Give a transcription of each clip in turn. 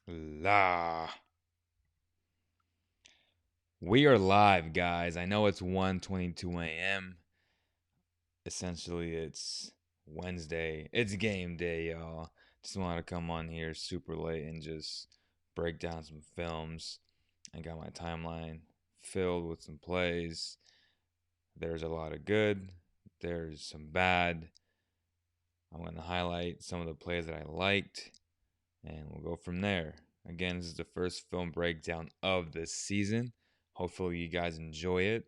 La. We are live, guys. I know it's 1:22 a.m. Essentially, it's Wednesday. It's game day, y'all. Just want to come on here super late and just break down some films. I got my timeline filled with some plays. There's a lot of good, there's some bad. I'm going to highlight some of the plays that I liked, and we'll go from there. Again, this is the first film breakdown of this season. Hopefully, you guys enjoy it.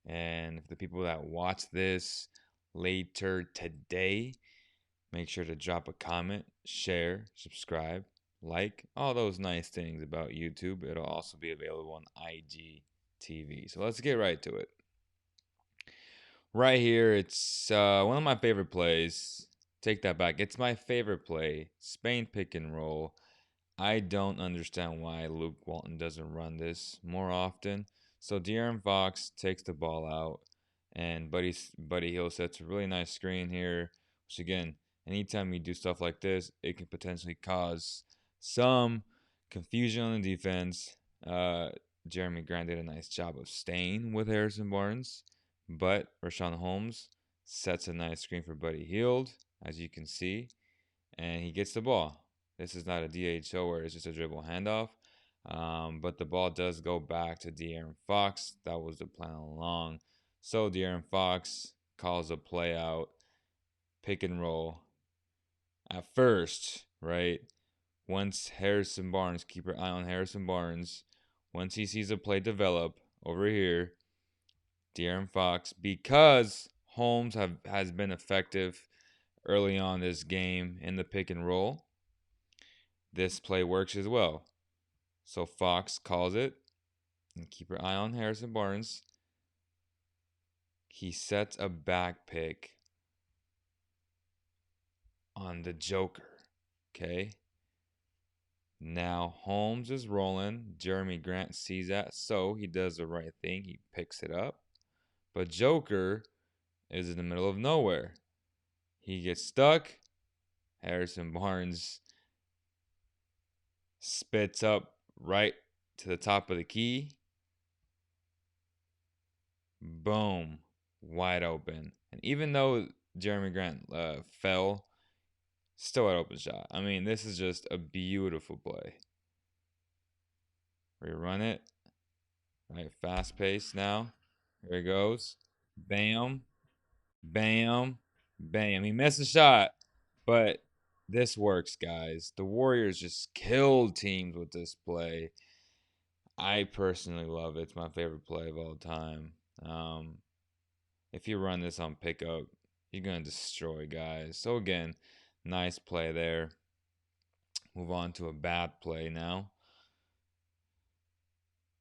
And for the people that watch this later today, make sure to drop a comment, share, subscribe, like, all those nice things about YouTube. It'll also be available on IGTV. So let's get right to it. Right here, it's one of my favorite plays. Take that back. It's my favorite play. Spain pick and roll. I don't understand why Luke Walton doesn't run this more often. So De'Aaron Fox takes the ball out, and Buddy Hill sets a really nice screen here. Which again, anytime you do stuff like this, it can potentially cause some confusion on the defense. Jeremy Grant did a nice job of staying with Harrison Barnes, but Rashawn Holmes sets a nice screen for Buddy Hield, as you can see, and he gets the ball. This is not a DHO where it's just a dribble handoff. But the ball does go back to De'Aaron Fox. That was the plan all along. So De'Aaron Fox calls a play out, pick and roll. At first, right? Once Harrison Barnes, keep your eye on Harrison Barnes. Once he sees a play develop over here, De'Aaron Fox, because Holmes has been effective early on this game in the pick and roll, this play works as well. So Fox calls it, and keep your eye on Harrison Barnes. He sets a back pick on the Joker. Okay. Now Holmes is rolling. Jeremy Grant sees that, so he does the right thing. He picks it up. But Joker is in the middle of nowhere. He gets stuck. Harrison Barnes spits up right to the top of the key. Boom. Wide open. And even though Jeremy Grant fell, still an open shot. I mean, this is just a beautiful play. Rerun it. Right, fast pace now. Here it goes. Bam, bam, bam. He missed the shot, but this works, guys. The Warriors just killed teams with this play. I personally love it. It's my favorite play of all time. Um, if you run this on pickup, you're going to destroy guys. So, again, nice play there. Move on to a bad play now,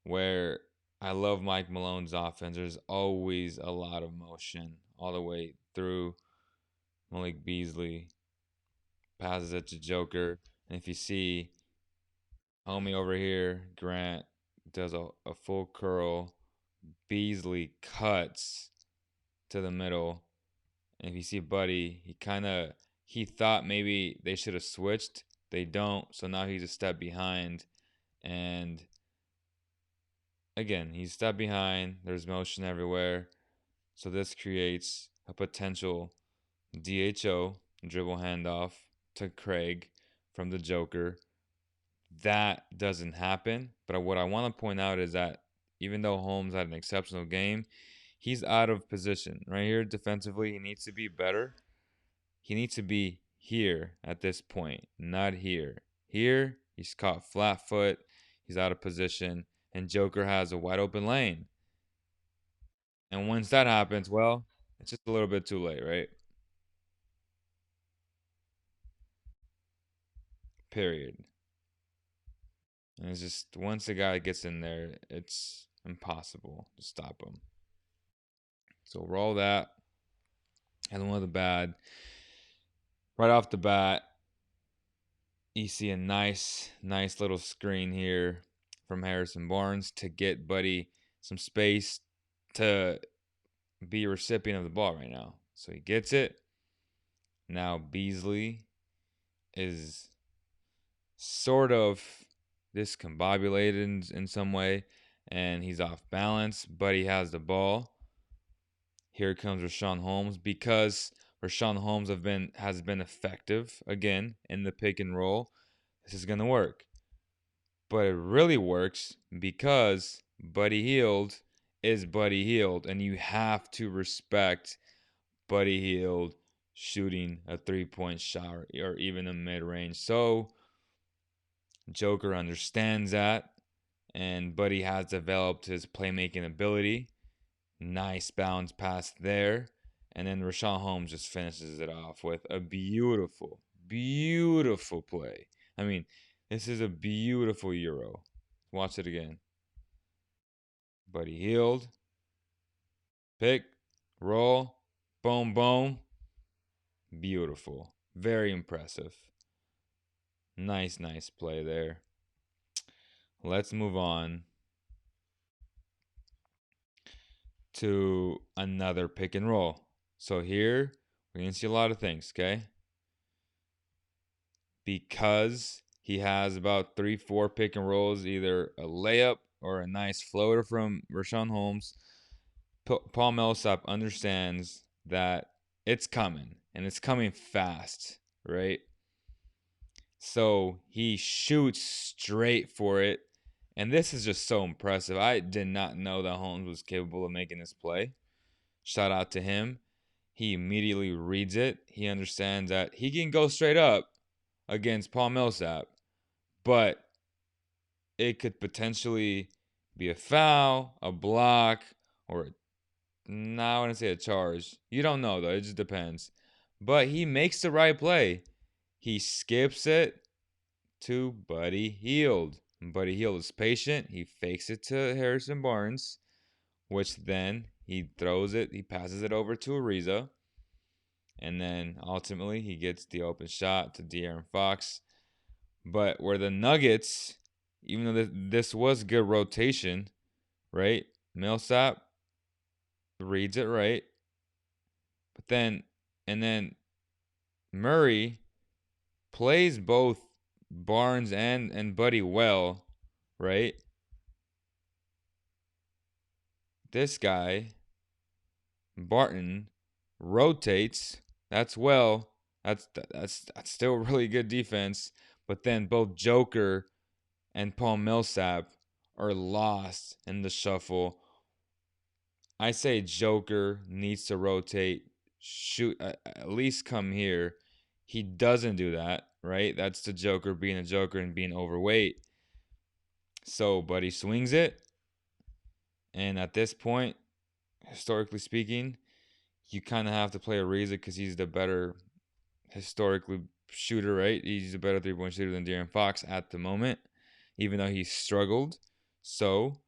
where I love Mike Malone's offense. There's always a lot of motion all the way through. Malik Beasley passes it to Joker. And if you see homie over here, Grant does a full curl. Beasley cuts to the middle. And if you see Buddy, he thought maybe they should have switched. They don't. So now he's a step behind. And again, he's a step behind. There's motion everywhere. So this creates a potential DHO, dribble handoff to Craig from the Joker. That doesn't happen. But what I want to point out is that even though Holmes had an exceptional game, he's out of position. Right here, defensively, he needs to be better. He needs to be here at this point, not here. Here, he's caught flat foot. He's out of position. And Joker has a wide open lane. And once that happens, well, it's just a little bit too late, right? Period. And it's just once the guy gets in there, it's impossible to stop him. So roll that. And one of the bad. Right off the bat, you see a nice little screen here from Harrison Barnes to get Buddy some space to be a recipient of the ball right now. So he gets it. Now Beasley is sort of discombobulated in some way, and he's off balance, but he has the ball. Here comes Rashawn Holmes because Rashawn Holmes has been effective again in the pick and roll. This is gonna work. But it really works because Buddy Hield is Buddy Hield, and you have to respect Buddy Hield shooting a 3-point shot or even a mid-range. So Joker understands that, and Buddy has developed his playmaking ability. Nice bounce pass there. And then Rashawn Holmes just finishes it off with a beautiful, beautiful play. I mean, this is a beautiful Euro. Watch it again. Buddy Hield. Pick. Roll. Boom, boom. Beautiful. Very impressive. Nice, nice play there. Let's move on to another pick and roll. So here, we're going to see a lot of things, okay? Because he has about 3-4 pick and rolls, either a layup or a nice floater from Rashawn Holmes. Paul Millsap understands that it's coming, and it's coming fast, right? So he shoots straight for it, and this is just so impressive. I did not know that Holmes was capable of making this play. Shout out to him. He immediately reads it. He understands that he can go straight up against Paul Millsap, but it could potentially be a foul, a block, or I wouldn't say a charge. You don't know, though. It just depends. But he makes the right play. He skips it to Buddy Hield. Buddy Hield is patient. He fakes it to Harrison Barnes, which then he throws it. He passes it over to Ariza. And then ultimately he gets the open shot to De'Aaron Fox. But where the Nuggets, even though this was good rotation, right? Millsap reads it right. But then Murray plays both Barnes and Buddy well, right? This guy, Barton, rotates. That's still really good defense. But then both Joker and Paul Millsap are lost in the shuffle. I say Joker needs to rotate, shoot, at least come here. He doesn't do that, right? That's the Joker being a Joker and being overweight. So, Buddy swings it. And at this point, historically speaking, you kind of have to play Ariza because he's the better historically shooter, right? He's a better 3-point shooter than De'Aaron Fox at the moment, even though he struggled. So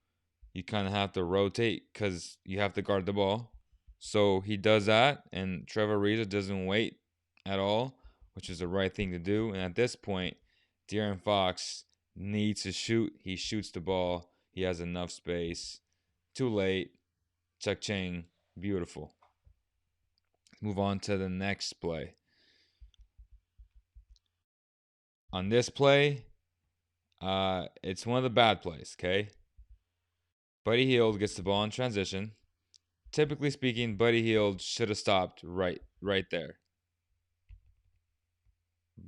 you kind of have to rotate because you have to guard the ball. So he does that, and Trevor Ariza doesn't wait at all, which is the right thing to do. And at this point, De'Aaron Fox needs to shoot. He shoots the ball. He has enough space. Too late. Check-ching. Beautiful. Move on to the next play. On this play, it's one of the bad plays, okay? Buddy Hield gets the ball in transition. Typically speaking, Buddy Hield should have stopped right there.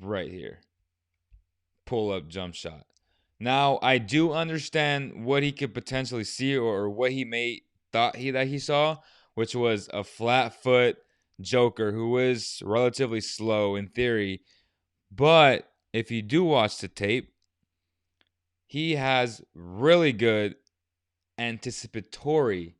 Right here. Pull-up jump shot. Now, I do understand what he could potentially see or what he that he saw, which was a flat foot Joker who is relatively slow in theory. But if you do watch the tape, he has really good anticipatory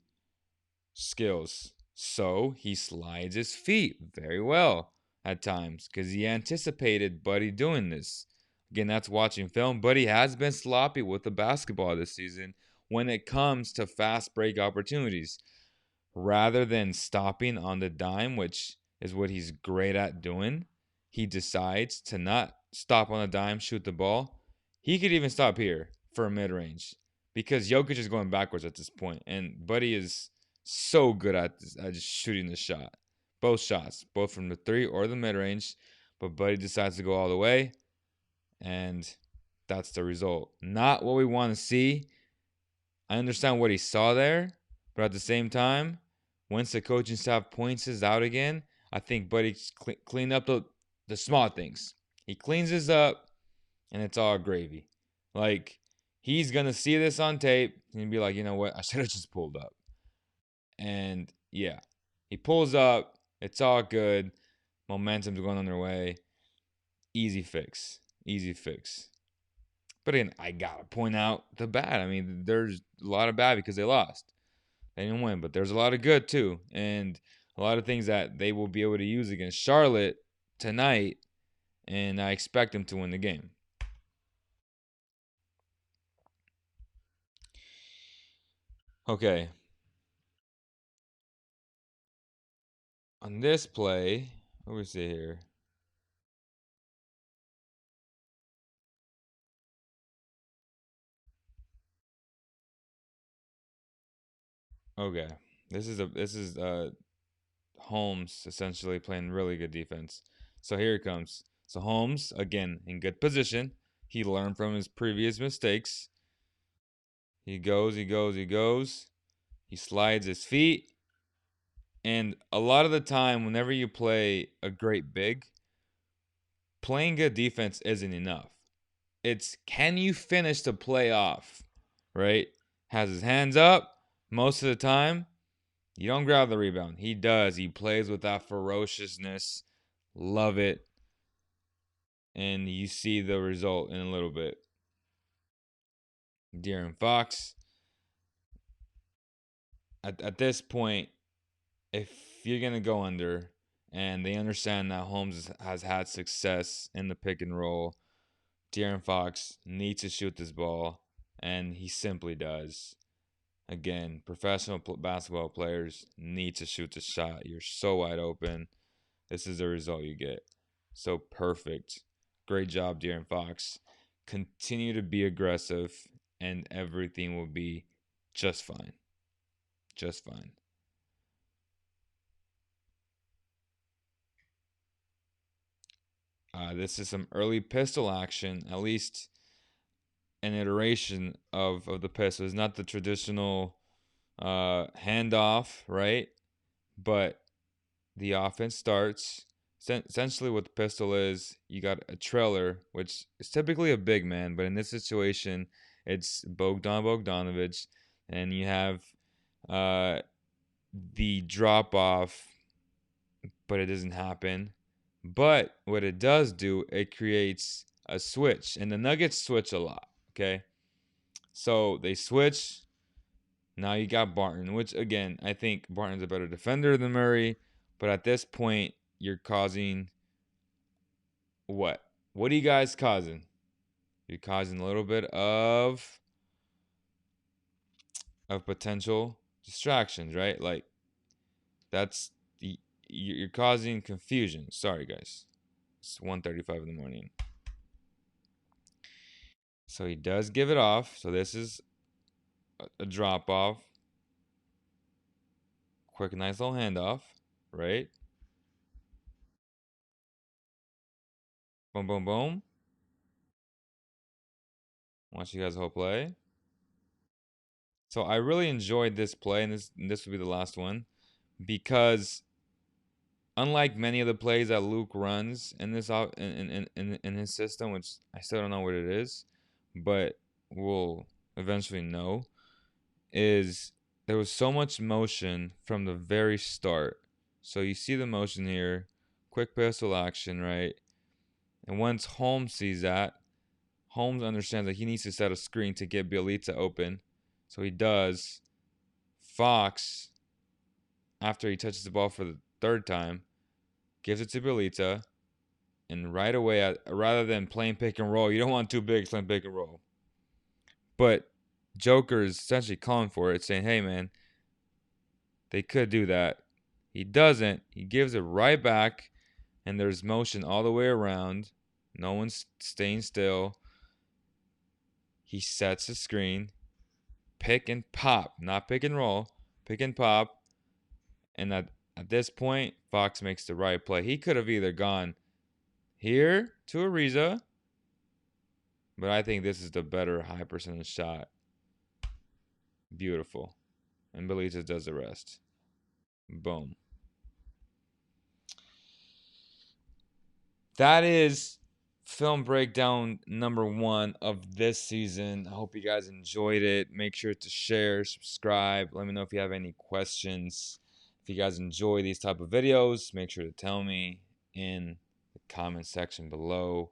skills. So he slides his feet very well at times because he anticipated Buddy doing this. Again, that's watching film. Buddy has been sloppy with the basketball this season when it comes to fast break opportunities. Rather than stopping on the dime, which is what he's great at doing, he decides to not stop on the dime, shoot the ball. He could even stop here for a mid-range because Jokic is going backwards at this point, and Buddy is so good at just shooting the shot. Both shots, both from the 3 or the mid-range, but Buddy decides to go all the way, and that's the result. Not what we want to see. I understand what he saw there, but at the same time, once the coaching staff points this out again, I think Buddy cleaned up the small things. He cleans this up, and it's all gravy. Like, he's going to see this on tape and be like, you know what? I should have just pulled up. And yeah, he pulls up. It's all good. Momentum's going on their way. Easy fix. Easy fix. But again, I got to point out the bad. I mean, there's a lot of bad because they lost. They didn't win, but there's a lot of good too. And a lot of things that they will be able to use against Charlotte tonight. And I expect them to win the game. Okay. On this play, what do we see here? Okay. This is Holmes essentially playing really good defense. So here it comes. So Holmes, again, in good position. He learned from his previous mistakes. He goes, he goes, he goes. He slides his feet. And a lot of the time, whenever you play a great big, playing good defense isn't enough. It's can you finish the play off, right? Has his hands up most of the time. You don't grab the rebound. He does. He plays with that ferociousness. Love it. And you see the result in a little bit. De'Aaron Fox. At this point, if you're going to go under and they understand that Holmes has had success in the pick and roll, De'Aaron Fox needs to shoot this ball, and he simply does. Again, professional basketball players need to shoot the shot. You're so wide open. This is the result you get. So perfect. Great job, De'Aaron Fox. Continue to be aggressive, and everything will be just fine. Just fine. This is some early pistol action, at least an iteration of the pistol. It's not the traditional handoff, right? But the offense starts. Essentially, what the pistol is, you got a trailer, which is typically a big man, but in this situation, it's Bogdanovic, and you have uh, the drop off, but it doesn't happen. But what it does do, it creates a switch, and the Nuggets switch a lot. Okay, so they switch. Now you got Barton, which again, I think Barton's a better defender than Murray, but at this point, you're causing what? What are you guys causing? You're causing a little bit of potential distractions, right? Like that's you're causing confusion. Sorry, guys. It's 1:35 in the morning. So he does give it off. So this is a drop off. Quick, nice little handoff, right? Boom, boom, boom. Watch you guys whole play. So I really enjoyed this play, and this will be the last one, because unlike many of the plays that Luke runs in this in his system, which I still don't know what it is, but we'll eventually know, is there was so much motion from the very start. So you see the motion here, quick pistol action, right? And once Holmes sees that, Holmes understands that he needs to set a screen to get Bielitsa open. So he does. Fox, after he touches the ball for the third time, gives it to Bielitsa. And right away, rather than playing pick and roll, you don't want two bigs playing pick and roll. But Joker is essentially calling for it, saying, hey, man, they could do that. He doesn't. He gives it right back, and there's motion all the way around. No one's staying still. He sets the screen. Pick and pop, not pick and roll. Pick and pop. And at this point, Fox makes the right play. He could have either gone here to Ariza, But I think this is the better high percentage shot. Beautiful. And Benitez does the rest. Boom. That is film breakdown number 1 of this season. I hope you guys enjoyed it. Make sure to share, subscribe. Let me know if you have any questions. If you guys enjoy these type of videos, make sure to tell me in the comment section below.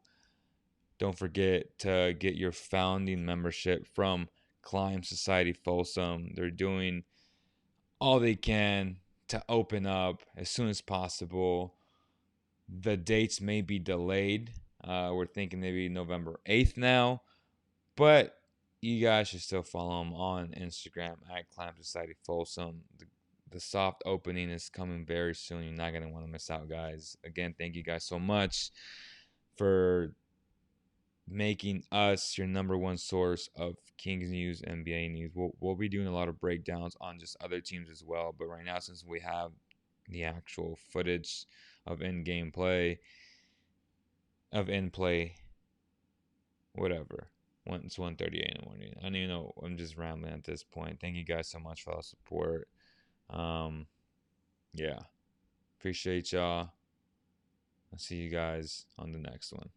Don't forget to get your founding membership from Climb Society Folsom. They're doing all they can to open up as soon as possible. The dates may be delayed. We're thinking maybe November 8th now, but you guys should still follow them on Instagram at Climb Society Folsom. The soft opening is coming very soon. You're not going to want to miss out, guys. Again, thank you guys so much for making us your number 1 source of Kings news, NBA news. We'll be doing a lot of breakdowns on just other teams as well. But right now, since we have the actual footage of in-game play, of in-play, whatever. It's 1:38 in the morning. I don't even know. I'm just rambling at this point. Thank you guys so much for all the support. Yeah. Appreciate y'all. I'll see you guys on the next one.